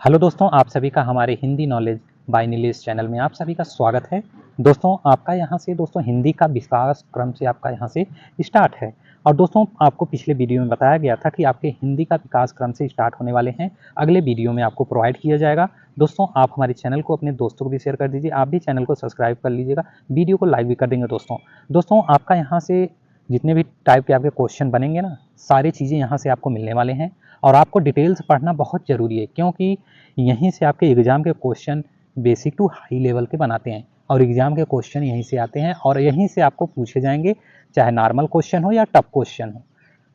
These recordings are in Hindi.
हेलो दोस्तों, आप सभी का हमारे Hindi knowledge by Nilesh channel में आप सभी का स्वागत है। दोस्तों आपका यहाँ से हिंदी का विकास क्रम से आपका यहाँ से स्टार्ट है। और दोस्तों आपको पिछले वीडियो में बताया गया था कि आपके हिंदी का विकास क्रम से स्टार्ट होने वाले हैं, अगले वीडियो में आपको प्रोवाइड किया जाएगा। दोस्तों आप हमारे चैनल को अपने दोस्तों को भी शेयर कर दीजिए, आप भी चैनल को सब्सक्राइब कर लीजिएगा, वीडियो को लाइक भी कर देंगे। दोस्तों आपका यहाँ से जितने भी टाइप के आपके क्वेश्चन बनेंगे ना, सारी चीज़ें यहाँ से आपको मिलने वाले हैं। और आपको डिटेल्स पढ़ना बहुत ज़रूरी है, क्योंकि यहीं से आपके एग्ज़ाम के question basic to high level के बनाते हैं और एग्ज़ाम के क्वेश्चन यहीं से आते हैं और यहीं से आपको पूछे जाएंगे, चाहे नॉर्मल क्वेश्चन हो या टफ क्वेश्चन हो।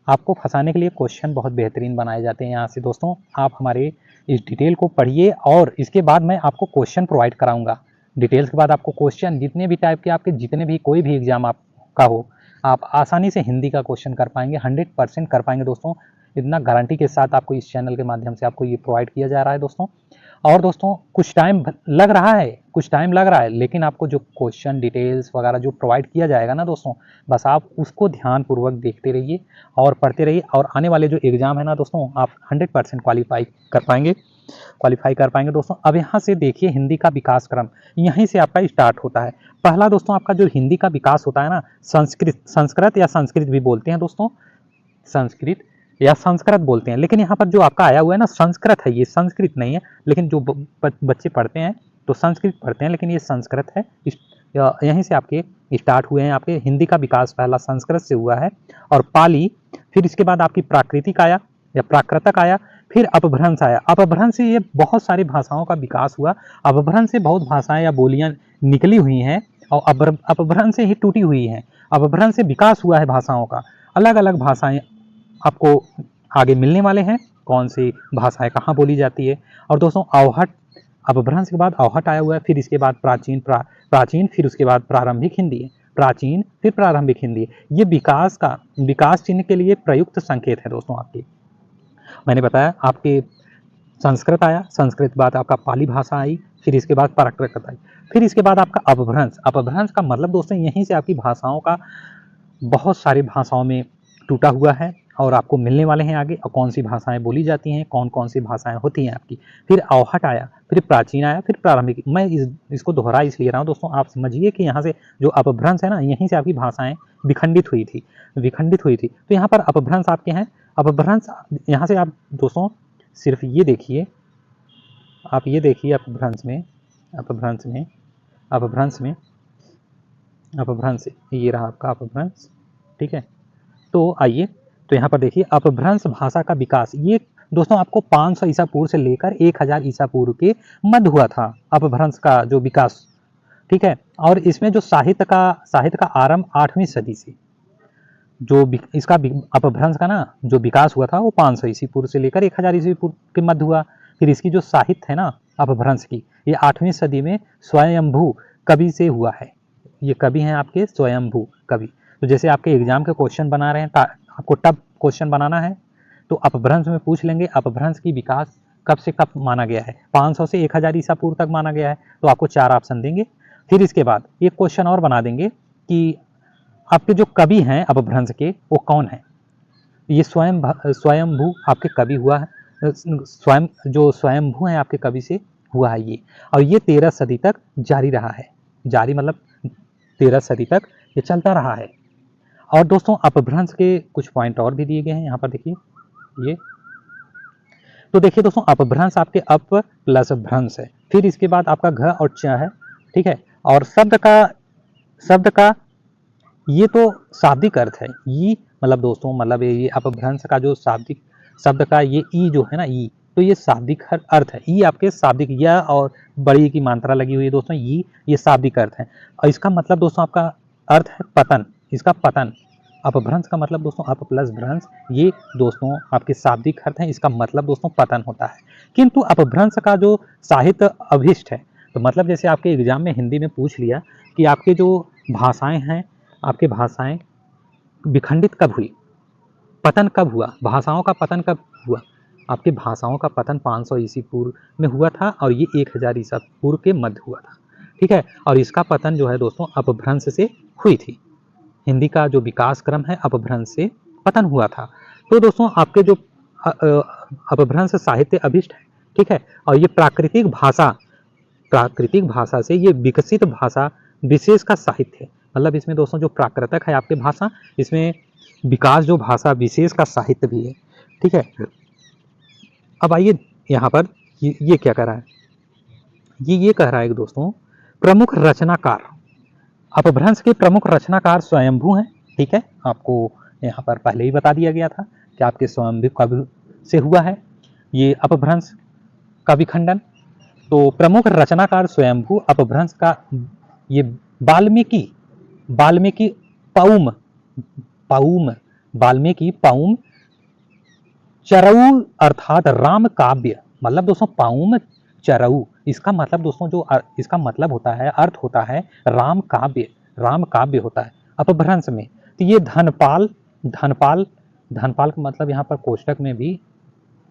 आपको फंसाने के लिए क्वेश्चन बहुत बेहतरीन बनाए जाते हैं यहाँ से। दोस्तों आप हमारे इस डिटेल को पढ़िए और इसके बाद मैं आपको क्वेश्चन प्रोवाइड कराऊंगा। डिटेल्स के बाद आपको क्वेश्चन जितने भी टाइप के आपके जितने भी कोई भी एग्जाम आपका हो, आप आसानी से हिंदी का क्वेश्चन कर पाएंगे, 100% कर पाएंगे। दोस्तों इतना गारंटी के साथ आपको इस चैनल के माध्यम से आपको ये प्रोवाइड किया जा रहा है। दोस्तों कुछ टाइम लग रहा है, लेकिन आपको जो क्वेश्चन डिटेल्स वगैरह जो प्रोवाइड किया जाएगा ना दोस्तों, बस आप उसको ध्यानपूर्वक देखते रहिए और पढ़ते रहिए और आने वाले जो एग्ज़ाम है ना दोस्तों, आप 100% क्वालिफाई कर पाएंगे। दोस्तों अब यहाँ से देखिए, हिंदी का विकास क्रम यहीं से आपका स्टार्ट होता है। पहला दोस्तों आपका जो हिंदी का विकास होता है ना, संस्कृत या संस्कृत भी बोलते हैं दोस्तों, संस्कृत या संस्कृत बोलते हैं, लेकिन यहाँ पर जो आपका आया हुआ है ना संस्कृत है, ये संस्कृत नहीं है। लेकिन जो बच्चे पढ़ते हैं तो संस्कृत पढ़ते हैं, लेकिन ये संस्कृत है। यहीं से आपके स्टार्ट हुए हैं। आपके हिंदी का विकास पहला संस्कृत से हुआ है और पाली, फिर इसके बाद आपकी प्राकृतिक आया या प्राकृतक आया, फिर अपभ्रंश आया। अपभ्रंश से ये बहुत सारी भाषाओं का विकास हुआ। अपभ्रंश से बहुत भाषाएं या बोलियां निकली हुई हैं और अपभ्रंश से ही टूटी हुई हैं। अपभ्रंश से विकास हुआ है भाषाओं का। अलग अलग भाषाएं आपको आगे मिलने वाले हैं, कौन सी भाषाएं कहाँ बोली जाती है। और दोस्तों अवहट, अपभ्रंश के बाद अवहट आया हुआ है, फिर इसके बाद प्राचीन, फिर उसके बाद प्रारंभिक हिंदी है, प्राचीन फिर प्रारंभिक हिंदी है। ये विकास चिन्ह के लिए प्रयुक्त संकेत है। दोस्तों आपके मैंने बताया, आपके संस्कृत आया, संस्कृत बाद आपका पाली भाषा आई, फिर इसके बाद प्राकृत आई, फिर इसके बाद आपका अपभ्रंश। अपभ्रंश का मतलब दोस्तों यहीं से आपकी भाषाओं का बहुत सारी भाषाओं में टूटा हुआ है और आपको मिलने वाले हैं आगे, और कौन सी भाषाएं बोली जाती हैं, कौन कौन सी भाषाएं होती हैं आपकी। फिर अवहट आया, फिर प्राचीन आया, फिर प्रारंभिक। मैं इसको दोहरा इसलिए रहा हूँ दोस्तों, आप समझिए कि यहाँ से जो अपभ्रंश है ना, यहीं से आपकी भाषाएं विखंडित हुई थी। तो यहाँ पर अपभ्रंश आपके हैं। अपभ्रंश यहाँ से आप दोस्तों सिर्फ ये देखिए, आप ये देखिए अपभ्रंश ये रहा आपका अपभ्रंश। ठीक है, तो आइए, तो यहाँ पर देखिए अपभ्रंश भाषा का विकास, ये दोस्तों आपको 500 ईसा पूर्व से लेकर 1000 ईसा पूर्व के मध्य हुआ था अपभ्रंश का जो विकास। ठीक है, और इसमें जो साहित्य का आरंभ 8वीं सदी से, जो इसका अपभ्रंश का ना जो विकास हुआ था वो 500 ईसा पूर्व से लेकर 1000 ईसा पूर्व के मध्य हुआ। फिर इसकी जो साहित्य है ना अपभ्रंश की, ये 8वीं सदी में स्वयंभू कवि से हुआ है। ये कवि हैं आपके स्वयंभू कवि। तो जैसे आपके एग्जाम के क्वेश्चन बना रहे हैं, आपको टफ क्वेश्चन बनाना है तो अपभ्रंश में पूछ लेंगे अपभ्रंश की विकास कब से कब माना गया है। 500 से 1000 ईसा पूर्व तक माना गया है, तो आपको 4 ऑप्शन देंगे। फिर इसके बाद एक क्वेश्चन और बना देंगे कि आपके जो कवि हैं अपभ्रंश के वो कौन है। ये स्वयंभू आपके कवि हुआ है, जो स्वयंभू हैं आपके कवि से हुआ है ये। और ये 13 सदी तक जारी रहा है, जारी मतलब 13 सदी तक ये चलता रहा है। और दोस्तों अपभ्रंश के कुछ पॉइंट और भी दिए गए हैं यहाँ पर देखिए ये। तो देखिए दोस्तों अपभ्रंश आपके अप प्लस भ्रंश है, फिर इसके बाद आपका घ और च है। ठीक है, और शब्द का ये तो शाब्दिक अर्थ है। ये मतलब दोस्तों मतलब ये अपभ्रंश का जो शाब्दिक शब्द का ये ई जो है ना, ई, तो ये शाब्दिक अर्थ है। ई आपके शाब्दिक, या और बड़ी की मात्रा लगी हुई है दोस्तों, ये शाब्दिक अर्थ है। और इसका मतलब दोस्तों आपका अर्थ है पतन, इसका पतन। अपभ्रंश का मतलब दोस्तों अप प्लस भ्रंश, ये दोस्तों आपके शाब्दिक अर्थ है, इसका मतलब दोस्तों पतन होता है। किंतु अपभ्रंश का जो साहित्य अभिष्ट है, तो मतलब जैसे आपके एग्जाम में हिंदी में पूछ लिया कि आपके जो भाषाएं हैं, आपके भाषाएं विखंडित कब हुई, पतन कब हुआ, भाषाओं का पतन कब हुआ। आपकी भाषाओं का पतन 500 ईसा पूर्व में हुआ था और ये 1000 ईसा पूर्व के मध्य हुआ था। ठीक है, और इसका पतन जो है दोस्तों अपभ्रंश से हुई थी। हिंदी का जो विकास क्रम है अपभ्रंश से पतन हुआ था। तो दोस्तों आपके जो अपभ्रंश साहित्य अभिष्ट है, ठीक है। और ये प्राकृतिक भाषा से ये विकसित भाषा विशेष का साहित्य है। मतलब इसमें दोस्तों जो प्राकृतक है आपके भाषा, इसमें विकास जो भाषा विशेष का साहित्य भी है, ठीक है। अब आइए यहाँ पर ये क्या कह रहा है, ये कह रहा है कि दोस्तों प्रमुख रचनाकार, अपभ्रंश के प्रमुख रचनाकार स्वयंभू हैं, ठीक है। आपको यहाँ पर पहले ही बता दिया गया था कि आपके स्वयंभू कब से हुआ है ये अपभ्रंश का विखंडन। तो प्रमुख रचनाकार स्वयंभू अपभ्रंश का ये वाल्मीकि पाउम चरऊ अर्थात राम काव्य, मतलब दोस्तों पाउम चरऊ, इसका मतलब दोस्तों जो इसका मतलब होता है, अर्थ होता है राम काव्य होता है अपभ्रंश में। तो ये धनपाल का मतलब यहाँ पर कोष्टक में भी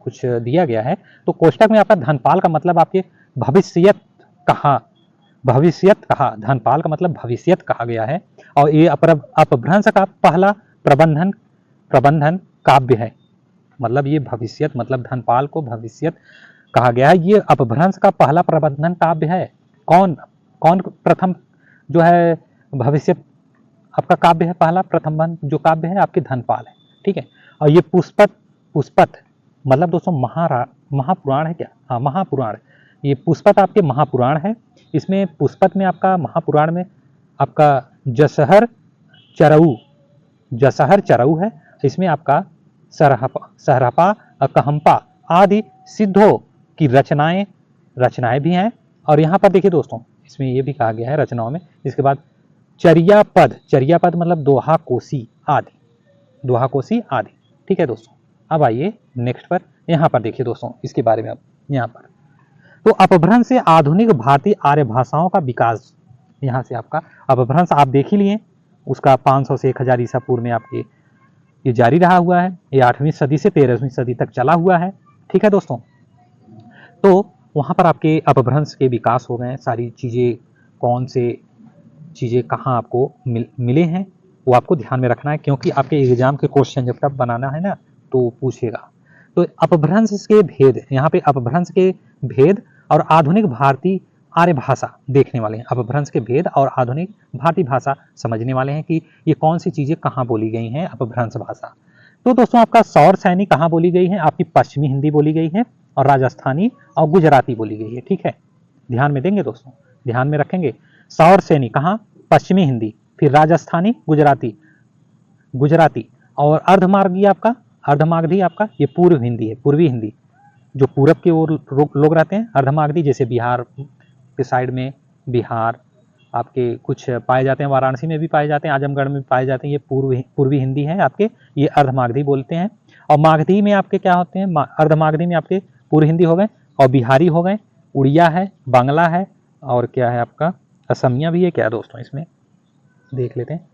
कुछ दिया गया है। तो कोष्टक में आपका धनपाल का मतलब आपके भविष्यत कहा, धनपाल का मतलब भविष्यत कहा गया है। और ये अपभ्रंश का पहला प्रबंधन काव्य है, मतलब ये भविष्यत, मतलब धनपाल को भविष्यत कहा गया है। ये अपभ्रंश का पहला प्रबंधन काव्य है। कौन प्रथम जो है भविष्यत आपका काव्य है, पहला प्रथम जो काव्य है आपके धनपाल है, ठीक है। और ये पुष्पत मतलब दोस्तों महापुराण है क्या, हाँ महापुराण, ये पुष्पत आपके महापुराण है। इसमें पुष्पत में आपका महापुराण में आपका जसहर चरऊ है। इसमें आपका सरहपा कहम्पा आदि सिद्धों की रचनाएं भी हैं। और यहाँ पर देखिए दोस्तों इसमें ये भी कहा गया है रचनाओं में, इसके बाद चर्या पद मतलब दोहा कोसी आदि, ठीक है दोस्तों। अब आइए नेक्स्ट पर, यहाँ पर देखिए दोस्तों इसके बारे में। अब यहाँ पर तो अपभ्रंश से आधुनिक भारतीय आर्य भाषाओं का विकास, यहाँ से आपका अपभ्रंश आप देख ही लिए, उसका 500 से 1000 ईसा पूर्व में आपके ये जारी रहा हुआ है। ये 8वीं सदी से 13वीं सदी तक चला हुआ है, ठीक है दोस्तों। तो वहाँ पर आपके अपभ्रंश के विकास हो गए, सारी चीज़ें, कौन से चीज़ें कहाँ आपको मिले हैं वो आपको ध्यान में रखना है, क्योंकि आपके एग्जाम के क्वेश्चन जब तक बनाना है ना तो पूछेगा। तो अपभ्रंश के भेद, यहाँ पे अपभ्रंश के भेद और आधुनिक भारतीय आर्य भाषा देखने वाले हैं। अपभ्रंश के भेद और आधुनिक भारतीय भाषा समझने वाले हैं कि ये कौन सी चीज़ें कहाँ बोली गई हैं अपभ्रंश भाषा। तो दोस्तों आपका सौर सैनी कहाँ बोली गई है, आपकी पश्चिमी हिंदी बोली गई है, और राजस्थानी और गुजराती बोली गई है, ठीक है। ध्यान में देंगे दोस्तों, ध्यान में रखेंगे। सौर सैनी कहाँ, पश्चिमी हिंदी, फिर राजस्थानी गुजराती और अर्धमार्गी आपका ये पूर्वी हिंदी, जो पूरब की ओर लोग रहते हैं। अर्धमागधी जैसे बिहार के साइड में, बिहार आपके कुछ पाए जाते हैं, वाराणसी में भी पाए जाते हैं, आजमगढ़ में भी पाए जाते हैं, ये पूर्वी हिंदी है आपके, ये अर्धमागधी बोलते हैं। और मागधी में आपके क्या होते हैं, अर्धमागधी में आपके पूर्व हिंदी हो गए, और बिहारी हो गए, उड़िया है, बांग्ला है, और क्या है आपका असमिया भी है क्या दोस्तों, इसमें देख लेते हैं।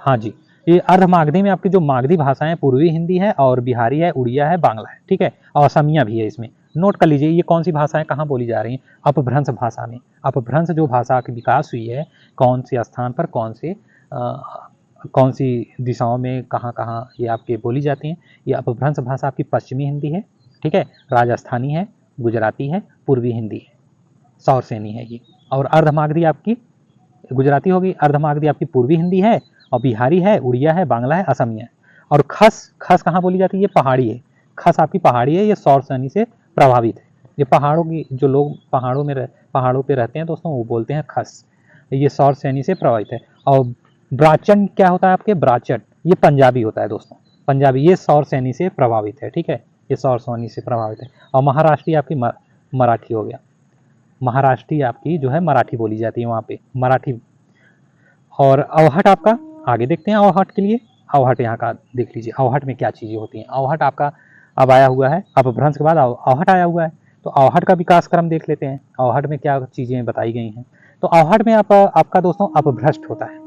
हाँ जी, ये अर्धमागधी में आपकी जो मागधी भाषाएं पूर्वी हिंदी है, और बिहारी है, उड़िया है, बांग्ला है, ठीक है, और असमिया भी है। इसमें नोट कर लीजिए ये कौन सी भाषाएं कहाँ बोली जा रही हैं, अपभ्रंश भाषा में। अपभ्रंश जो भाषा की विकास हुई है, कौन से स्थान पर, कौन सी दिशाओं में, कहाँ कहाँ ये आपके बोली जाती हैं। ये अपभ्रंश भाषा आपकी पश्चिमी हिंदी है, ठीक है, राजस्थानी है, गुजराती है, पूर्वी हिंदी है, सौर सैनी है ये। और अर्धमागधी आपकी गुजराती होगी, अर्धमागधी आपकी पूर्वी हिंदी है, और बिहारी है, उड़िया है, बांग्ला है, असमिया है। और खस कहाँ बोली जाती है, ये पहाड़ी है, खस आपकी पहाड़ी है, ये सौर सैनी से प्रभावित है। ये पहाड़ों की जो लोग पहाड़ों पे रहते हैं दोस्तों, वो बोलते हैं खस, ये सौर सैनी से प्रभावित है। और ब्राचन क्या होता है आपके, ब्राचट ये पंजाबी होता है दोस्तों, पंजाबी, ये सौर सैनी से प्रभावित है, ठीक है, ये सौर सैनी से प्रभावित है। और महाराष्ट्री आपकी मराठी हो गया, महाराष्ट्री आपकी जो है मराठी बोली जाती है वहाँ पे, मराठी। और अवहट आपका आगे देखते हैं, अवहट के लिए, अवहट यहाँ का देख लीजिए, अवहट में क्या चीज़ें होती हैं। अवहट आपका अब आया हुआ है, अपभ्रंश के बाद अवहट आया हुआ है, तो अवहट का विकास क्रम देख लेते हैं, अवहट में क्या चीज़ें बताई गई हैं। तो अवहट में आपका दोस्तों अपभ्रष्ट होता है,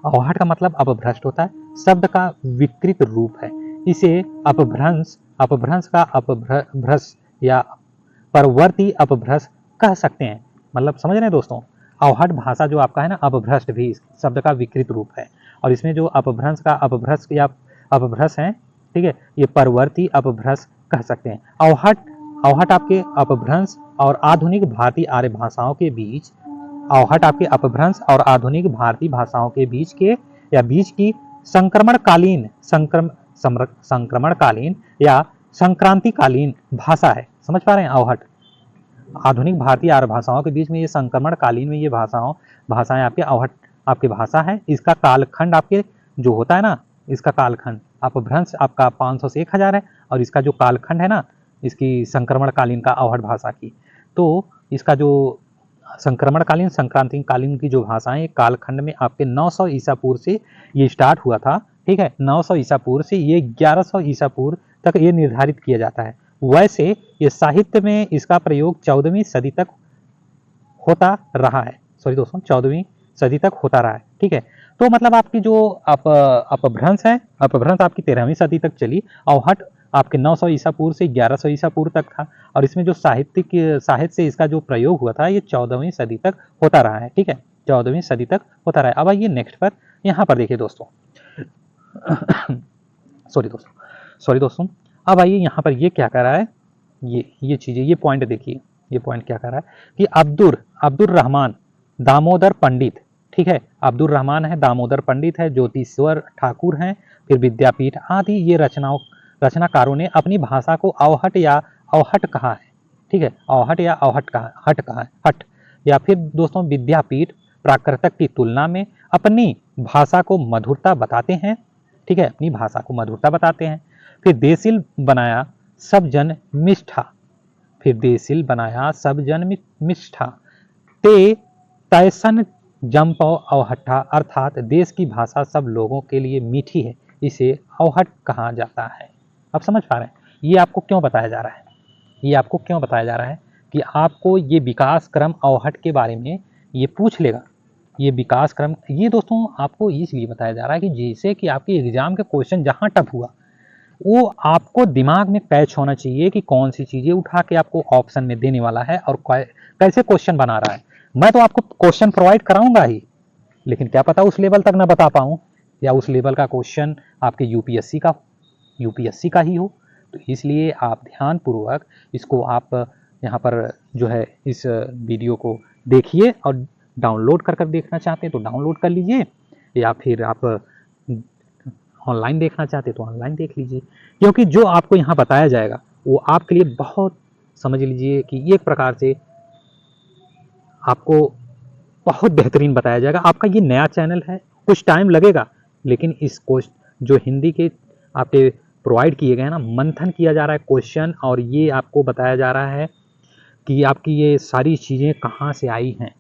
अवहट का मतलब अपभ्रष्ट होता है, शब्द का विकृत रूप है, इसे अपभ्रंश का अपभ्रंश या परवर्ती अपभ्रंश कह सकते हैं। मतलब समझ रहे हैं दोस्तों, अवहट भाषा जो आपका है ना, अपभ्रष्ट भी शब्द का विकृत रूप है, और इसमें जो अपभ्रंश का अपभ्रंश या अपभ्रंश है, ठीक है, ये परवर्ती अपभ्रंश कह सकते हैं। अवहट आपके अपभ्रंश और आधुनिक भारतीय आर्य भाषाओं के बीच, अवहट आपके अपभ्रंश और आधुनिक भारतीय भाषाओं के बीच के या बीच की संक्रमणकालीन या संक्रांतिकालीन भाषा है। समझ पा रहे हैं? अवहट आधुनिक भारतीय आर्य भाषाओं के बीच में ये संक्रमणकालीन में ये भाषाएं आपके अवहट आपकी भाषा है। इसका कालखंड आपके जो होता है ना, इसका कालखंड अपभ्रंश आपका 500 से 1000 है, और इसका जो कालखंड है ना, इसकी संक्रमणकालीन का अवहट भाषा की, तो इसका जो संक्रमणकालीन संक्रांतिकालीन की जो भाषाएं कालखंड में आपके 900 ईसा पूर्व से ये स्टार्ट हुआ था। ठीक है, 900 ईसा पूर्व से ये 1100 ईसा पूर्व तक ये निर्धारित किया जाता है। वैसे ये साहित्य में इसका प्रयोग 14वीं सदी तक होता रहा है। सॉरी दोस्तों, 14वीं सदी तक होता रहा है। ठीक है, तो मतलब आपकी जो अपभ्रंश है, अपभ्रंश आपकी 13वीं सदी तक चली। अवहट आपके 900 ईसा पूर्व से 1100 ईसा पूर्व तक था, और इसमें जो साहित्य से इसका जो प्रयोग हुआ था ये 14वीं सदी तक होता रहा है। ठीक है, 14वीं सदी तक होता रहा है। अब आइए नेक्स्ट पर, यहाँ पर देखिए दोस्तों सॉरी दोस्तों, अब आइए यहाँ पर ये क्या कर रहा है, ये चीजें, ये पॉइंट देखिए, ये पॉइंट क्या कर रहा है कि अब्दुर रहमान दामोदर पंडित, ठीक है, अब्दुल रहमान है, दामोदर पंडित है, ज्योतिश्वर ठाकुर हैं, फिर विद्यापीठ आदि ये रचनाकारों ने अपनी भाषा को अवहट कहा है। ठीक है, अवहट या अवहट कहा, हट कहा है, हट। या फिर दोस्तों विद्यापीठ प्राकृतक की तुलना में अपनी भाषा को मधुरता बताते हैं। ठीक है, अपनी भाषा को मधुरता बताते हैं। फिर देसिल बनाया सब जन मिष्ठा, फिर देसिल बनाया सब जन मिष्ठा, ते तैसन जमपौ अवहट्ठा, अर्थात देश की भाषा सब लोगों के लिए मीठी है, इसे अवहट कहा जाता है। अब समझ पा रहे हैं ये आपको क्यों बताया जा रहा है, ये आपको क्यों बताया जा रहा है कि आपको ये विकास क्रम अवहट के बारे में ये पूछ लेगा। ये विकास क्रम ये दोस्तों आपको इसलिए बताया जा रहा है कि जैसे कि आपके एग्जाम के क्वेश्चन जहां टफ हुआ वो आपको दिमाग में कैच होना चाहिए कि कौन सी चीजें उठा के आपको ऑप्शन में देने वाला है और कैसे क्वेश्चन बना रहा है। मैं तो आपको क्वेश्चन प्रोवाइड कराऊंगा ही, लेकिन क्या पता उस लेवल तक ना बता पाऊं, या उस लेवल का क्वेश्चन आपके यूपीएससी का ही हो। तो इसलिए आप ध्यान पूर्वक इसको आप यहाँ पर जो है इस वीडियो को देखिए, और डाउनलोड कर देखना चाहते हैं तो डाउनलोड कर लीजिए, या फिर आप ऑनलाइन देखना चाहते तो ऑनलाइन देख लीजिए, क्योंकि जो आपको यहाँ बताया जाएगा वो आपके लिए बहुत, समझ लीजिए कि एक प्रकार से आपको बहुत बेहतरीन बताया जाएगा। आपका ये नया चैनल है, कुछ टाइम लगेगा, लेकिन इस जो हिंदी के आपके प्रोवाइड किए गए ना, मंथन किया जा रहा है क्वेश्चन, और ये आपको बताया जा रहा है कि आपकी ये सारी चीज़ें कहाँ से आई हैं,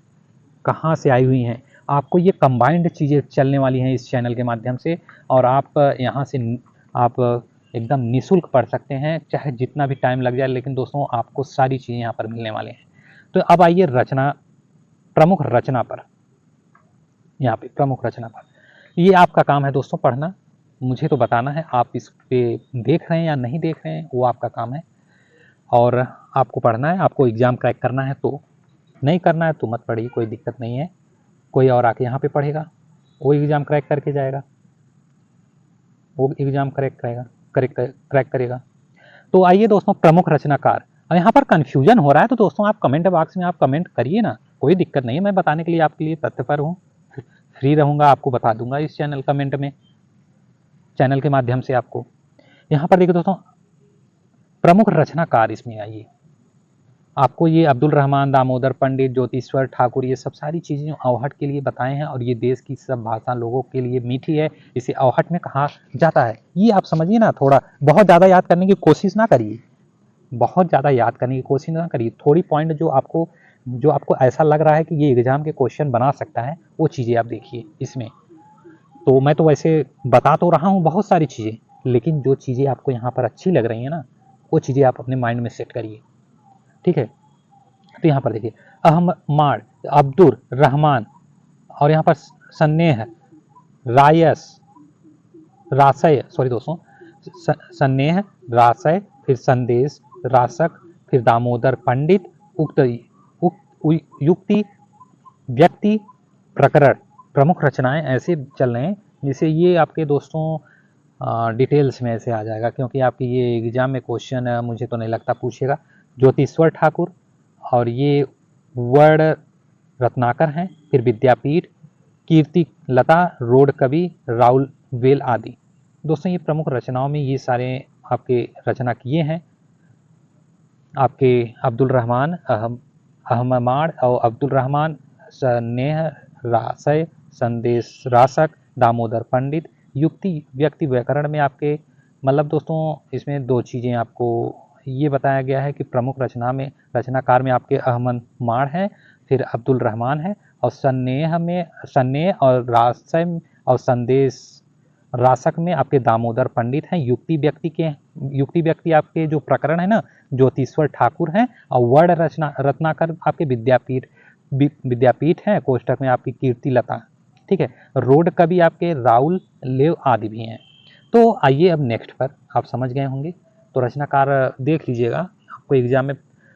कहाँ से आई हुई हैं। आपको ये कंबाइंड चीज़ें चलने वाली हैं इस चैनल के माध्यम से, और आप यहाँ से आप एकदम निःशुल्क पढ़ सकते हैं, चाहे जितना भी टाइम लग जाए, लेकिन दोस्तों आपको सारी चीज़ें यहाँ पर मिलने वाले हैं। तो अब आइए प्रमुख रचना पर, यहाँ पे प्रमुख रचना पर ये आपका काम है दोस्तों पढ़ना। मुझे तो बताना है आप इस पे देख रहे हैं या नहीं देख रहे हैं, वो आपका काम है, और आपको पढ़ना है। आपको एग्ज़ाम क्रैक करना है तो, नहीं करना है तो मत पढ़िए, कोई दिक्कत नहीं है। कोई और आके यहाँ पे पढ़ेगा, वो एग्ज़ाम क्रैक करके जाएगा, वो एग्ज़ाम क्रैक करेगा। तो आइए दोस्तों, प्रमुख रचनाकार। और यहाँ पर कन्फ्यूजन हो रहा है तो दोस्तों आप कमेंट बॉक्स में आप कमेंट करिए ना, कोई दिक्कत नहीं है, मैं बताने के लिए आपके लिए तत्पर हूँ, फ्री रहूँगा, आपको बता दूंगा इस चैनल कमेंट में, चैनल के माध्यम से आपको। यहाँ पर देखिए दोस्तों, प्रमुख रचनाकार इसमें आइए, आपको ये अब्दुल रहमान, दामोदर पंडित, ज्योतिश्वर ठाकुर, ये सब सारी चीज़ें अवहट के लिए बताए हैं, और ये देश की सब भाषा लोगों के लिए मीठी है, इसे अवहट में कहा जाता है। ये आप समझिए ना, थोड़ा बहुत ज़्यादा याद करने की कोशिश ना करिए, बहुत ज़्यादा याद करने की कोशिश ना करिए, थोड़ी पॉइंट जो आपको ऐसा लग रहा है कि ये एग्जाम के क्वेश्चन बना सकता है, वो चीज़ें आप देखिए इसमें। तो मैं तो वैसे बता तो रहा हूँ बहुत सारी चीज़ें, लेकिन जो चीज़ें आपको यहाँ पर अच्छी लग रही हैं ना, वो चीज़ें आप अपने माइंड में सेट करिए, ठीक है। तो यहाँ पर देखिए, अहमद, अब्दुर रहमान, और यहाँ पर सन्नेह, रायस, रासय, सॉरी दोस्तों, सन्नेह, रासय, फिर संदेश, रासक, फिर दामोदर पंडित, युक्ति, व्यक्ति, प्रकरण, प्रमुख रचनाएं ऐसे चल रहे हैं, जिसे ये आपके दोस्तों डिटेल्स में ऐसे आ जाएगा, क्योंकि आपकी ये एग्जाम में क्वेश्चन मुझे तो नहीं लगता पूछेगा, ज्योतिश्वर ठाकुर, और ये वर्ण रत्नाकर हैं। फिर विद्यापीठ, कीर्ति लता, रोड कवि, राउल वेल आदि। दोस्तों ये प्रमुख रचनाओं में ये सारे आपके रचना किए हैं। आपके अब्दुल रहमान अहममाड़ और अब्दुल रहमान स्नेह रासय, संदेश रासक, दामोदर पंडित, युक्ति व्यक्ति व्याकरण में आपके मतलब दोस्तों इसमें दो चीज़ें आपको ये बताया गया है कि प्रमुख रचनाकार में आपके अहमद माड़ हैं, फिर अब्दुल रहमान है, और स्नेह और रासय और संदेश रासक में आपके दामोदर पंडित हैं। युक्ति व्यक्ति आपके जो प्रकरण है ना ज्योतिश्वर ठाकुर हैं, और वर्ण रत्नाकर आपके विद्यापीठ हैं, कोष्टक में आपकी कीर्ति लता। ठीक है, रोड कवि आपके राउल लेव आदि भी हैं। तो आइए अब नेक्स्ट पर, आप समझ गए होंगे तो रचनाकार देख लीजिएगा। आपको एग्जाम में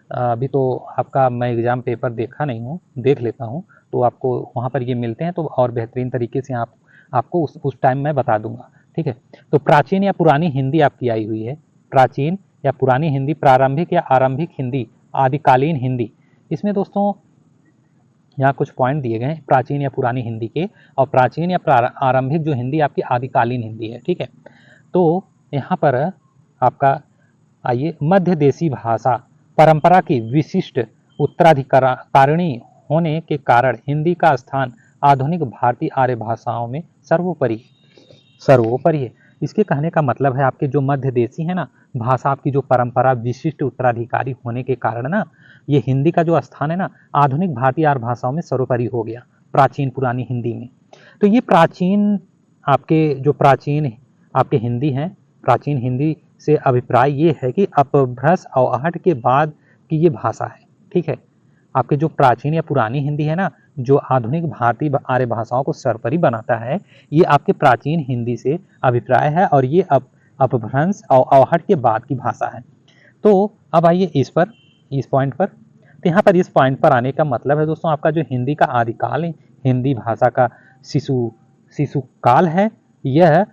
अभी तो आपका मैं एग्जाम पेपर देखा नहीं हूँ, देख लेता हूँ, तो आपको वहाँ पर ये मिलते हैं तो और बेहतरीन तरीके से आपको उस टाइम मैं बता दूंगा। ठीक है, तो प्राचीन या पुरानी हिंदी आपकी आई हुई है। प्राचीन या पुरानी हिंदी, प्रारंभिक या आरंभिक हिंदी, आदिकालीन हिंदी। इसमें दोस्तों यहाँ कुछ पॉइंट दिए गए हैं प्राचीन या पुरानी हिंदी के, और प्राचीन या आरंभिक जो हिंदी आपकी आदिकालीन हिंदी है। ठीक है, तो यहाँ पर आपका आइए, मध्य देशी भाषा परंपरा की विशिष्ट उत्तराधिकारिणी होने के कारण हिंदी का स्थान आधुनिक भारतीय आर्य भाषाओं में सर्वोपरि है। इसके कहने का मतलब है आपके जो मध्य देशी है ना भाषा, आपकी जो परंपरा विशिष्ट उत्तराधिकारी होने के कारण ना ये हिंदी का जो स्थान है ना आधुनिक भारतीय आर्य भाषाओं में सर्वोपरि हो गया प्राचीन पुरानी हिंदी में। तो ये प्राचीन आपके हिंदी हैं, प्राचीन हिंदी से अभिप्राय ये है कि अपभ्रंश और आहट के बाद की ये भाषा है। ठीक है, आपके जो प्राचीन या पुरानी हिंदी है ना जो आधुनिक भारतीय आर्य भाषाओं को सर्वोपरि बनाता है, ये आपके प्राचीन हिंदी से अभिप्राय है, और ये अपभ्रंश और आहट के बाद की भाषा है। तो अब आइए इस पॉइंट पर, तो यहाँ पर इस पॉइंट पर आने का मतलब है दोस्तों आपका जो हिंदी का आदिकाल है, हिंदी भाषा का शिशु काल है, यह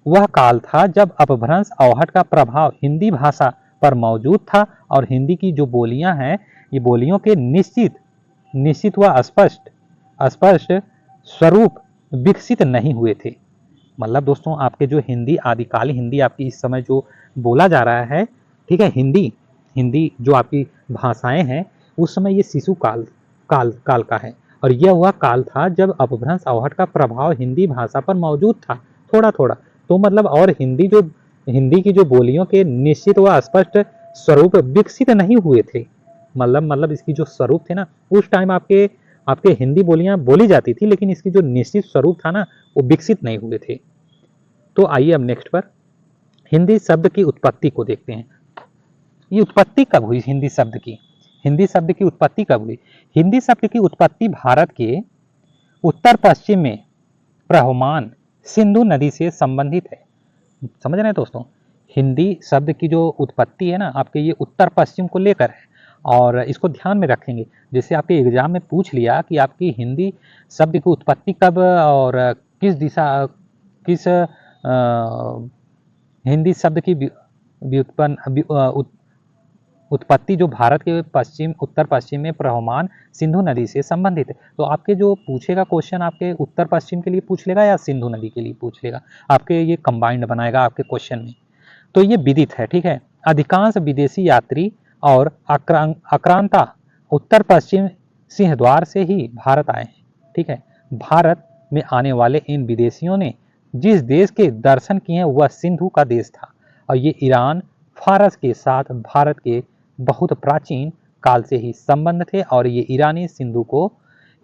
वह काल था जब अपभ्रंश आहट का प्रभाव हिंदी भाषा पर मौजूद था, और हिंदी की जो बोलियां हैं ये बोलियों के निश्चित व स्पष्ट स्वरूप विकसित नहीं हुए थे। मतलब दोस्तों आपके जो हिंदी आदिकाल हिंदी आपकी इस समय जो बोला जा रहा है, ठीक है, हिंदी जो आपकी भाषाएं हैं उस समय ये शिशु काल का है, और यह वह काल था जब अपभ्रंश आहट का प्रभाव हिंदी भाषा पर मौजूद था थोड़ा थोड़ा। तो मतलब और हिंदी की जो बोलियों के निश्चित व स्पष्ट स्वरूप विकसित नहीं हुए थे। मतलब इसकी जो स्वरूप थे ना उस टाइम आपके हिंदी बोलियां बोली जाती थी, लेकिन इसकी जो निश्चित स्वरूप था ना वो विकसित नहीं हुए थे। तो आइए अब नेक्स्ट पर हिंदी शब्द की उत्पत्ति को देखते हैं। ये उत्पत्ति कब हुई हिंदी शब्द की उत्पत्ति कब हुई? हिंदी शब्द की उत्पत्ति भारत के उत्तर पश्चिम में प्रवहमान सिंधु नदी से संबंधित है। समझ रहे हैं दोस्तों, हिंदी शब्द की जो उत्पत्ति है ना आपके ये उत्तर पश्चिम को लेकर है, और इसको ध्यान में रखेंगे। जैसे आपके एग्जाम में पूछ लिया कि आपकी हिंदी शब्द की उत्पत्ति कब और किस हिंदी शब्द की उत्पत्ति जो भारत के उत्तर पश्चिम में प्रवहमान सिंधु नदी से संबंधित है। तो आपके जो पूछेगा क्वेश्चन आपके उत्तर पश्चिम के लिए पूछ लेगा या सिंधु नदी के लिए पूछ लेगा, आपके ये कंबाइंड बनाएगा आपके क्वेश्चन में। तो ये विदित है। ठीक है, अधिकांश विदेशी यात्री और आक्रांता उत्तर पश्चिम सिंहद्वार से ही भारत आए हैं। ठीक है, भारत में आने वाले इन विदेशियों ने जिस देश के दर्शन किए वह सिंधु का देश था, और ये ईरान फारस के साथ भारत के बहुत प्राचीन काल से ही संबंध थे, और ये ईरानी सिंधु को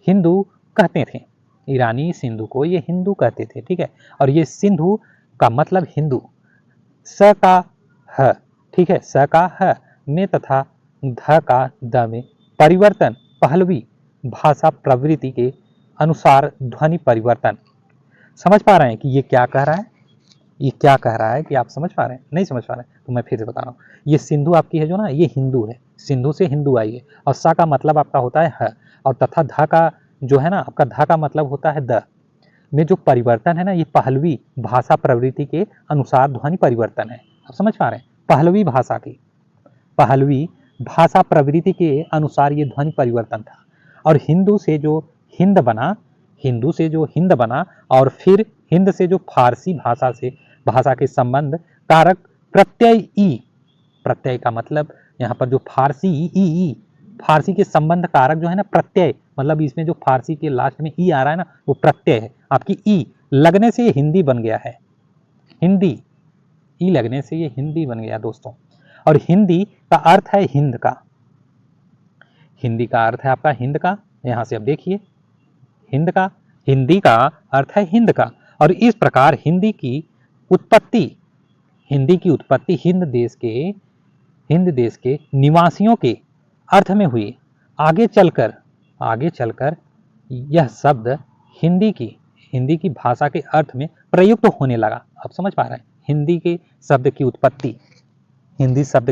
हिंदू कहते थे। ईरानी सिंधु को ये हिंदू कहते थे। ठीक है, और ये सिंधु का मतलब हिंदू, स का ह, ठीक है, स का ह में तथा ध का द में परिवर्तन पहलवी भाषा प्रवृत्ति के अनुसार ध्वनि परिवर्तन। समझ पा रहे हैं कि ये क्या कह रहा है? ये क्या कह रहा है कि आप समझ पा रहे हैं? नहीं समझ पा रहे हैं तो मैं फिर से बता रहा हूँ। ये सिंधु आपकी है जो ना ये हिंदू है, सिंधु से हिंदू आई है, और सा का मतलब आपका होता है ह, और तथा ध का जो है ना आपका ध का मतलब होता है द में जो परिवर्तन है ना ये पहलवी भाषा प्रवृत्ति के अनुसार ध्वनि परिवर्तन है। आप समझ पा रहे हैं? पहलवी भाषा प्रवृत्ति के अनुसार ये ध्वनि परिवर्तन था। और हिंदू से जो हिंद बना, हिंदू से जो हिंद बना और फिर हिंद से जो फारसी भाषा के संबंध कारक प्रत्यय ई, प्रत्यय का मतलब यहाँ पर जो फारसी ई, फारसी के संबंध कारक जो है ना प्रत्यय, मतलब इसमें जो फारसी के लास्ट में ई आ रहा है ना वो प्रत्यय है आपकी ई लगने से ये हिंदी बन गया है। हिंदी ई लगने से ये हिंदी बन गया दोस्तों। और हिंदी का अर्थ है हिंद का, हिंदी का अर्थ है आपका हिंद का। यहां से अब देखिए हिंद का, हिंदी का अर्थ है हिंद का। और इस प्रकार हिंदी की उत्पत्ति हिंद देश के निवासियों के अर्थ में हुई। आगे चलकर यह शब्द हिंदी की भाषा के अर्थ में प्रयुक्त होने लगा। आप समझ पा रहे हैं, हिंदी शब्द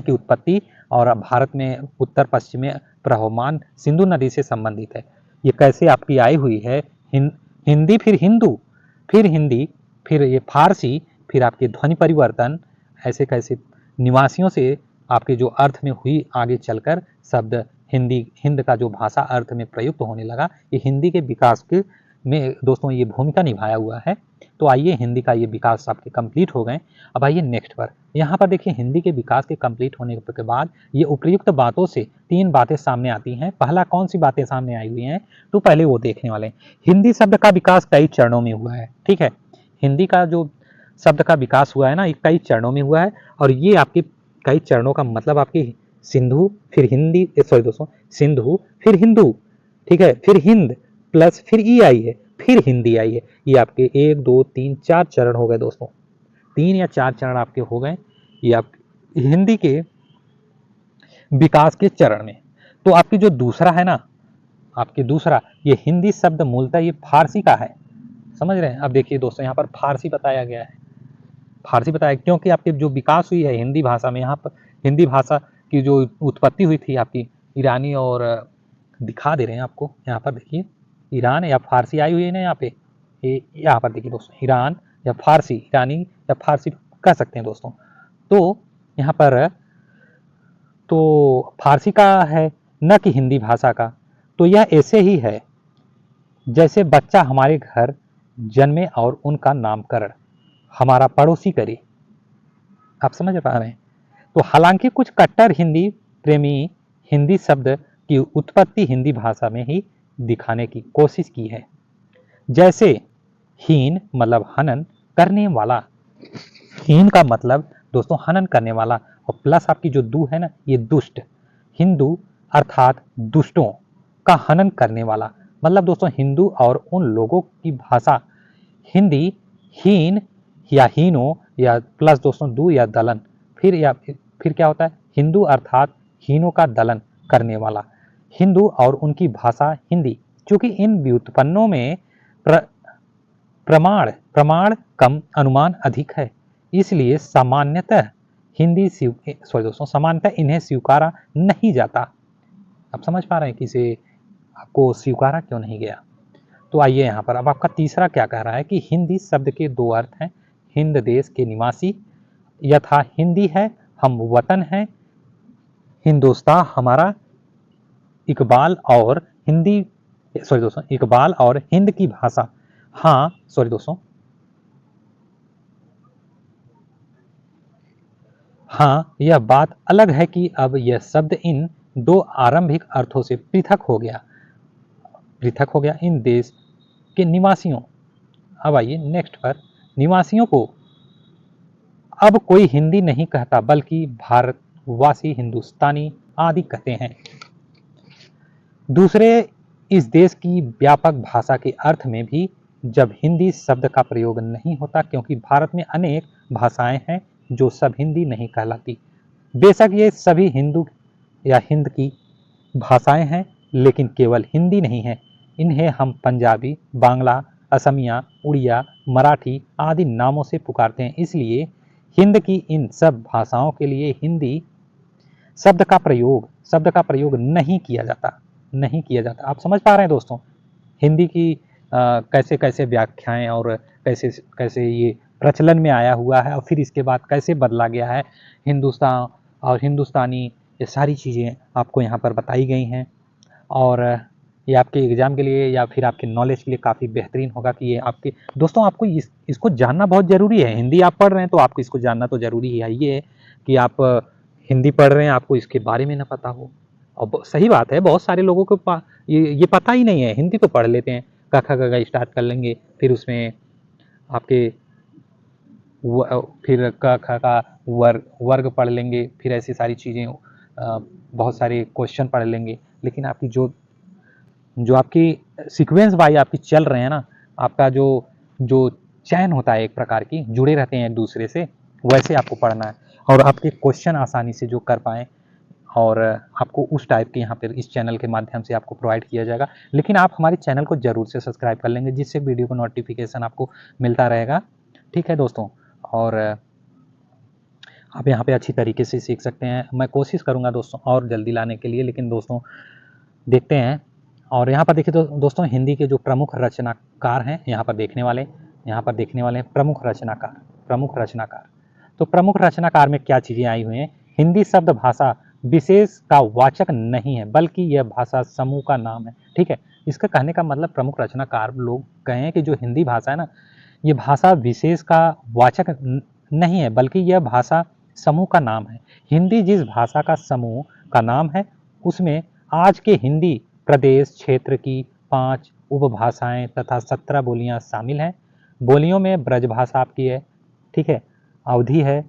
की उत्पत्ति और भारत में उत्तर पश्चिम में प्रवहमान सिंधु नदी से संबंधित है। ये कैसे आपकी आई हुई है, हिंदी फिर हिंदू फिर हिंदी फिर ये फारसी फिर आपके ध्वनि परिवर्तन, ऐसे कैसे निवासियों से आपके जो अर्थ में हुई, आगे चलकर शब्द हिंद का जो भाषा अर्थ में प्रयुक्त होने लगा। ये हिंदी के विकास के में दोस्तों ये भूमिका निभाया हुआ है। तो आइए हिंदी का ये विकास आपके कंप्लीट हो गए। अब आइए नेक्स्ट पर, यहाँ पर देखिए हिंदी के विकास के कंप्लीट होने के बाद ये उपयुक्त बातों से 3 बातें सामने आती हैं। पहला कौन सी बातें सामने आई हुई हैं तो पहले वो देखने वाले हैं। हिंदी शब्द का विकास कई चरणों में हुआ है। ठीक है, हिंदी का जो शब्द का विकास हुआ है ना ये कई चरणों में हुआ है। और ये आपके कई चरणों का मतलब आपकी सिंधु फिर हिंदी, सॉरी दोस्तों, सिंधु फिर हिंदू, ठीक है, फिर हिंद प्लस फिर ई आई है, फिर हिंदी आई है। ये आपके 1 2 3 4 चरण हो गए दोस्तों, 3 या 4 चरण आपके हो गए ये आप हिंदी के विकास के चरण में। तो आपकी जो दूसरा है ना, आपके दूसरा ये हिंदी शब्द मूलतः ये फारसी का है। समझ रहे हैं। अब देखिए दोस्तों यहाँ पर फारसी बताया गया है, फारसी बताया क्योंकि आपके जो विकास हुई है हिंदी भाषा में, यहाँ पर हिंदी भाषा की जो उत्पत्ति हुई थी आपकी ईरानी, और दिखा दे रहे हैं आपको यहाँ पर देखिए ईरान या फारसी आई हुई है ना यहाँ पे, यहाँ पर देखिए दोस्तों ईरान या फारसी, ईरानी या फारसी कह सकते हैं दोस्तों। तो यहाँ पर तो फारसी का है न कि हिंदी भाषा का। तो यह ऐसे ही है जैसे बच्चा हमारे घर जन्मे और उनका नामकरण हमारा पड़ोसी करे। आप समझ पा रहे हैं। तो हालांकि कुछ कट्टर हिंदी प्रेमी हिंदी शब्द की उत्पत्ति हिंदी भाषा में ही दिखाने की कोशिश की है। जैसे हीन मतलब हनन करने वाला, हीन का मतलब दोस्तों हनन करने वाला, और प्लस आपकी जो दू है ना ये दुष्ट, हिंदू अर्थात दुष्टों का हनन करने वाला। मतलब दोस्तों हिंदू और उन लोगों की भाषा हिंदी हीन या हीनो या प्लस दोस्तों दू या दलन, फिर क्या होता है हिंदू अर्थात हीनों का दलन करने वाला, हिंदू और उनकी भाषा हिंदी। क्योंकि इन व्युत्पन्नों में प्रमाण कम अनुमान अधिक है, इसलिए सामान्यतः इन्हें स्वीकारा नहीं जाता। आप समझ पा रहे हैं कि इसे आपको स्वीकारा क्यों नहीं गया। तो आइए यहाँ पर अब आपका तीसरा क्या कह रहा है कि हिंदी शब्द के 2 अर्थ हैं। हिंद देश के निवासी यथा हिंदी है हम वतन हैं, हिंदुस्तान हमारा, इकबाल और हिंद की भाषा। हाँ सॉरी दोस्तों, हाँ यह बात अलग है कि अब यह शब्द इन 2 आरंभिक अर्थों से पृथक हो गया इन देश के निवासियों। अब आइए नेक्स्ट पर, निवासियों को अब कोई हिंदी नहीं कहता बल्कि भारतवासी हिंदुस्तानी आदि कहते हैं। दूसरे इस देश की व्यापक भाषा के अर्थ में भी जब हिंदी शब्द का प्रयोग नहीं होता, क्योंकि भारत में अनेक भाषाएं हैं जो सब हिंदी नहीं कहलाती। बेशक ये सभी हिंदू या हिंद की भाषाएं हैं लेकिन केवल हिंदी नहीं है। इन्हें हम पंजाबी, बांग्ला, असमिया, उड़िया, मराठी आदि नामों से पुकारते हैं। इसलिए हिंद की इन सब भाषाओं के लिए हिंदी शब्द का प्रयोग नहीं किया जाता। आप समझ पा रहे हैं दोस्तों हिंदी की कैसे कैसे व्याख्याएं और कैसे कैसे ये प्रचलन में आया हुआ है और फिर इसके बाद कैसे बदला गया है। हिंदुस्तान और हिंदुस्तानी ये सारी चीज़ें आपको यहाँ पर बताई गई हैं और ये आपके एग्ज़ाम के लिए या फिर आपके नॉलेज के लिए काफ़ी बेहतरीन होगा कि ये आपके दोस्तों आपको इसको जानना बहुत ज़रूरी है। हिंदी आप पढ़ रहे हैं तो आपको इसको जानना तो ज़रूरी है। ये है कि आप हिंदी पढ़ रहे हैं, आपको इसके बारे में ना पता हो। और सही बात है, बहुत सारे लोगों को ये पता ही नहीं है। हिंदी तो पढ़ लेते हैं, क ख ग घ स्टार्ट कर लेंगे, फिर उसमें आपके फिर क ख का वर्ग पढ़ लेंगे, फिर ऐसी सारी चीज़ें बहुत सारे क्वेश्चन पढ़ लेंगे। लेकिन आपकी जो आपकी सीक्वेंस वाइज आपकी चल रहे हैं ना, आपका जो जो चैन होता है एक प्रकार की, जुड़े रहते हैं एक दूसरे से, वैसे आपको पढ़ना है और आपके क्वेश्चन आसानी से जो कर पाएँ और आपको उस टाइप के यहाँ पर इस चैनल के माध्यम से आपको प्रोवाइड किया जाएगा। लेकिन आप हमारे चैनल को ज़रूर से सब्सक्राइब कर लेंगे, जिससे वीडियो को नोटिफिकेशन आपको मिलता रहेगा। ठीक है दोस्तों, और आप यहाँ पे अच्छी तरीके से सीख सकते हैं। मैं कोशिश करूँगा दोस्तों और जल्दी लाने के लिए, लेकिन दोस्तों देखते हैं। और यहाँ पर देखिए दोस्तों हिंदी के जो प्रमुख रचनाकार हैं यहाँ पर देखने वाले हैं प्रमुख रचनाकार। तो प्रमुख रचनाकार में क्या चीज़ें आई हुई हैं? हिंदी शब्द भाषा विशेष का वाचक नहीं है, बल्कि यह भाषा समूह का नाम है। ठीक है, इसका कहने का मतलब प्रमुख रचनाकार लोग कहे हैं कि जो हिंदी भाषा है ना, ये भाषा विशेष का वाचक नहीं है, बल्कि यह भाषा समूह का नाम है। हिंदी जिस भाषा का समूह का नाम है, उसमें आज के हिंदी प्रदेश क्षेत्र की 5 उपभाषाएं तथा 17 बोलियां शामिल हैं। बोलियों में ब्रजभाषा आपकी है, ठीक है, अवधी है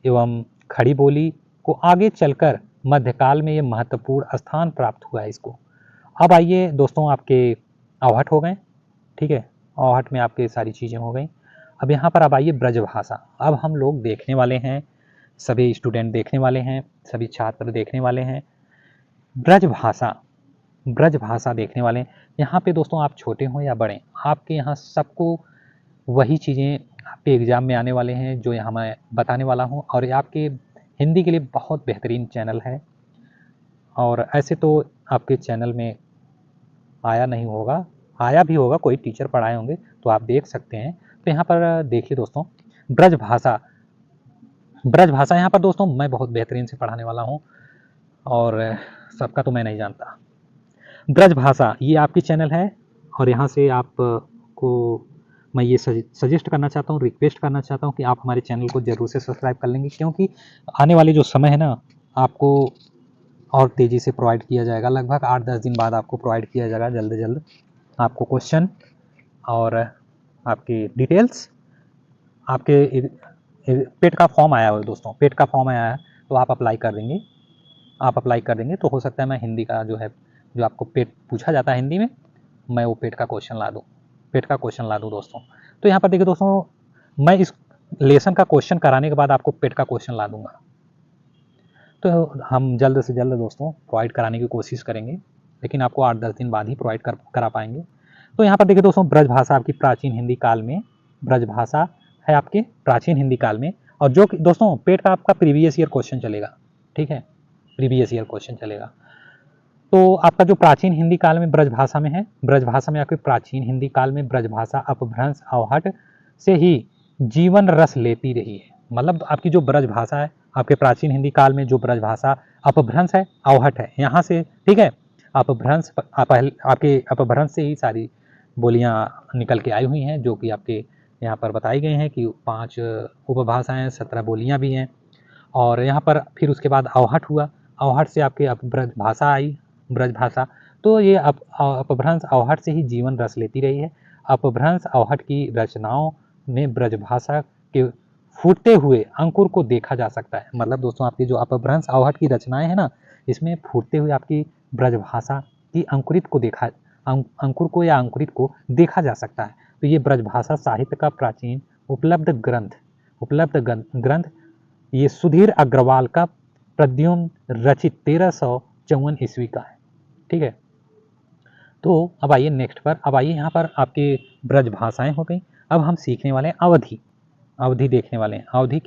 एवं खड़ी बोली को आगे चलकर मध्यकाल में ये महत्वपूर्ण स्थान प्राप्त हुआ है इसको। अब आइए दोस्तों, आपके अवहट हो गए, ठीक है, अवहट में आपके सारी चीज़ें हो गई। अब यहाँ पर अब आइए ब्रजभाषा। अब हम लोग देखने वाले हैं, सभी स्टूडेंट देखने वाले हैं, सभी छात्र देखने वाले हैं ब्रजभाषा देखने वाले हैं। यहाँ पे दोस्तों आप छोटे हों या बड़े, आपके यहाँ सबको वही चीज़ें आपके एग्ज़ाम में आने वाले हैं जो यहाँ मैं बताने वाला हूँ। और ये आपके हिंदी के लिए बहुत बेहतरीन चैनल है, और ऐसे तो आपके चैनल में आया नहीं होगा, आया भी होगा, कोई टीचर पढ़ाए होंगे तो आप देख सकते हैं। तो यहाँ पर देखिए दोस्तों, ब्रजभाषा यहाँ पर दोस्तों मैं बहुत बेहतरीन से पढ़ाने वाला हूँ, और सबका तो मैं नहीं जानता। ब्रजभाषा ये आपकी चैनल है, और यहाँ से आपको मैं ये सजेस्ट करना चाहता हूँ, रिक्वेस्ट करना चाहता हूँ कि आप हमारे चैनल को ज़रूर से सब्सक्राइब कर लेंगे, क्योंकि आने वाले जो समय है ना, आपको और तेज़ी से प्रोवाइड किया जाएगा। लगभग 8-10 दिन बाद आपको प्रोवाइड किया जाएगा जल्द से जल्द आपको क्वेश्चन और आपकी डिटेल्स। आपके पेट का फॉर्म आया है दोस्तों, पेट का फॉर्म आया है, तो आप अप्लाई कर देंगे तो हो सकता है मैं हिंदी का जो है, जो आपको पेट पूछा जाता है हिंदी में, मैं वो पेट का क्वेश्चन ला दूँ दोस्तों। तो यहाँ पर देखिए दोस्तों, मैं इस लेसन का क्वेश्चन कराने के बाद आपको पेट का क्वेश्चन ला दूंगा। तो हम जल्द से जल्द दोस्तों प्रोवाइड कराने की कोशिश करेंगे, लेकिन आपको 8-10 दिन बाद ही प्रोवाइड करा पाएंगे। तो यहाँ पर देखिए दोस्तों, ब्रजभाषा आपकी प्राचीन हिंदी काल में, ब्रजभाषा है आपके प्राचीन हिंदी काल में, और जो दोस्तों पेट का आपका प्रीवियस ईयर क्वेश्चन चलेगा, ठीक है, प्रीवियस ईयर क्वेश्चन चलेगा। तो आपका जो प्राचीन हिंदी काल में ब्रजभाषा में है, ब्रजभाषा में आपके प्राचीन हिंदी काल में ब्रजभाषा अपभ्रंश अवहट से ही जीवन रस लेती रही है। मतलब आपकी जो ब्रजभाषा है, आपके प्राचीन हिंदी काल में जो ब्रजभाषा अपभ्रंश है, अवहट है, यहाँ से, ठीक है, अपभ्रंश आपके अपभ्रंश से ही सारी बोलियाँ निकल के आई हुई हैं, जो कि आपके यहाँ पर बताई गई हैं कि 5 उपभाषाएँ, 17 बोलियाँ भी हैं। और यहाँ पर फिर उसके बाद अवहट हुआ, अवहट से आपके ब्रजभाषा आई, ब्रजभाषा। तो ये अपभ्रंश अवहट से ही जीवन रस लेती रही है। अपभ्रंश अवहट की रचनाओं में ब्रजभाषा के फूटते हुए अंकुर को देखा जा सकता है। मतलब दोस्तों आपकी जो अपभ्रंश अवहट की रचनाएं हैं ना, इसमें फूटते हुए आपकी ब्रजभाषा की अंकुरित को या अंकुरित को देखा जा सकता है। तो ये ब्रजभाषा साहित्य का प्राचीन उपलब्ध ग्रंथ ये सुधीर अग्रवाल का प्रद्युम्न रचित 1354 ईस्वी का है, ठीक है। तो अब आइए नेक्स्ट पर, अब आइए यहाँ पर आपके ब्रजभाषाएं हो गई। अब हम सीखने वाले हैं अवधि देखने वाले हैं। अवधि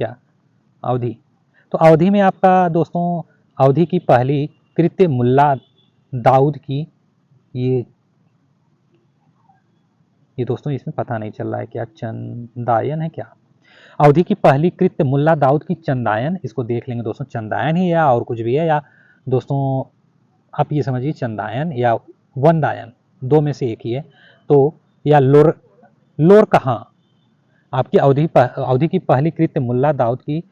तो अवधि में आपका दोस्तों, अवधि की पहली कृत्य मुल्ला दाऊद की, ये दोस्तों इसमें पता नहीं चल रहा है क्या चंदायन है क्या। अवधि की पहली कृत्य मुल्ला दाऊद की चंदायन, इसको देख लेंगे दोस्तों, चंदायन ही या और कुछ भी है, या दोस्तों आप ये समझिए चंदायन या वंदायन, दो में से एक ही है। तो या लोर कहाँ, आपकी अवधि की पहली कृत्य मुल्ला दाऊद की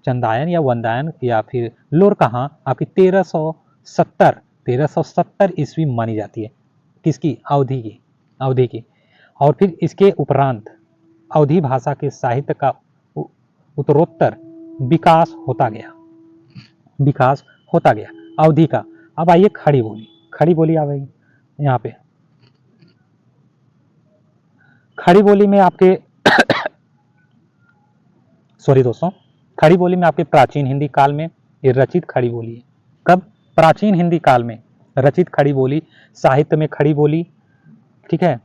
चंदायन या वंदायन या फिर लोर कहाँ आपकी 1370 ईस्वी मानी जाती है। किसकी? अवधि की। और फिर इसके उपरांत अवधी भाषा के साहित्य का उत्तरोत्तर विकास होता गया अवधि का। अब आइए खड़ी बोली आ गई यहाँ पे। खड़ी बोली में आपके सॉरी दोस्तों, खड़ी बोली में आपके प्राचीन हिंदी काल में ये रचित खड़ी बोली है। कब? प्राचीन हिंदी काल में रचित खड़ी बोली, साहित्य में खड़ी बोली, ठीक है।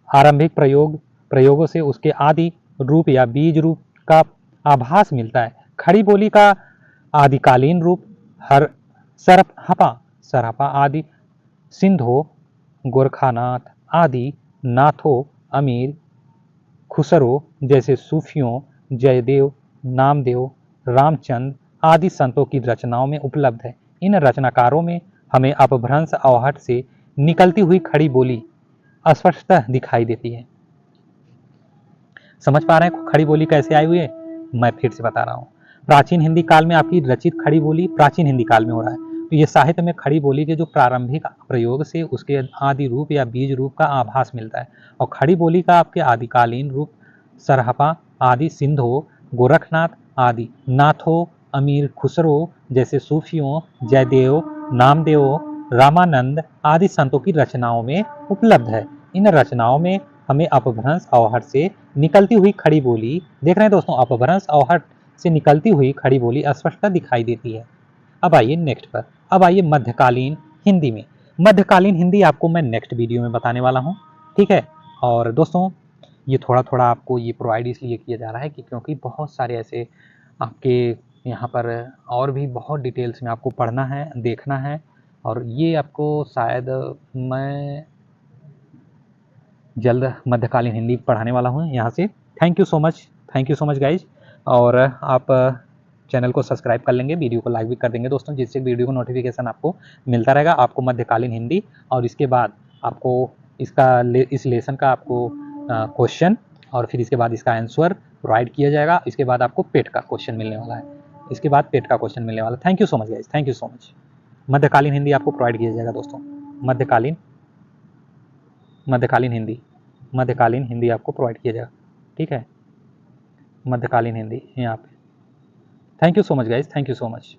आरंभिक प्रयोगों से उसके आदि रूप या बीज रूप का आभास मिलता है। खड़ी बोली का आदिकालीन रूप हर सरहपा आदि, सिंधो, गोरखानाथ आदि, नाथो, अमीर, खुसरो जैसे सूफियों, जयदेव, नामदेव, रामचंद आदि संतों की रचनाओं में उपलब्ध है। इन रचनाकारों में हमें अपभ्रंश आहट से निकलती हुई खड़ी बोली अस्पष्टतः दिखाई देती है। समझ पा रहे हैं खड़ी बोली कैसे आई हुई है? मैं फिर से बता रहा हूँ। प्राचीन हिंदी काल में आपकी रचित खड़ी बोली प्राचीन हिंदी काल में हो रहा है। तो ये साहित्य में खड़ी बोली के जो प्रारंभिक प्रयोग से उसके आदि रूप या बीज रूप का आभास मिलता है। और खड़ी बोली का आपके आदिकालीन रूप सरहपा आदि, सिंधो, गोरखनाथ आदि, नाथो, अमीर खुसरो जैसे सूफियों, जयदेव, नामदेव, रामानंद आदि संतों की रचनाओं में उपलब्ध है। इन रचनाओं में हमें अपभ्रंश आहट से निकलती हुई खड़ी बोली, देख रहे हैं दोस्तों, अपभ्रंश आहट से निकलती हुई खड़ी बोली अस्पष्टता दिखाई देती है। अब आइए नेक्स्ट पर। अब आइए मध्यकालीन हिंदी में। मध्यकालीन हिंदी आपको मैं नेक्स्ट वीडियो में बताने वाला हूँ, ठीक है। और दोस्तों ये थोड़ा थोड़ा आपको ये प्रोवाइड इसलिए किया जा रहा है कि क्योंकि बहुत सारे ऐसे आपके यहाँ पर और भी बहुत डिटेल्स में आपको पढ़ना है, देखना है, और ये आपको शायद मैं जल्द मध्यकालीन हिंदी पढ़ाने वाला हूँ यहाँ से। Thank you so much guys. और आप चैनल को सब्सक्राइब कर लेंगे, वीडियो को लाइक भी कर देंगे दोस्तों, जिससे वीडियो को नोटिफिकेशन आपको मिलता रहेगा। आपको मध्यकालीन हिंदी और इसके बाद आपको इस लेसन का आपको क्वेश्चन और फिर इसके बाद इसका आंसर प्रोवाइड किया जाएगा। इसके बाद आपको पेट का क्वेश्चन मिलने वाला है। Thank you so much guys, thank you so much. मध्यकालीन हिंदी आपको प्रोवाइड किया जाएगा दोस्तों। मध्यकालीन हिंदी आपको प्रोवाइड किया जाएगा, ठीक है। मध्यकालीन हिंदी यहाँ पे। Thank you so much guys, thank you so much.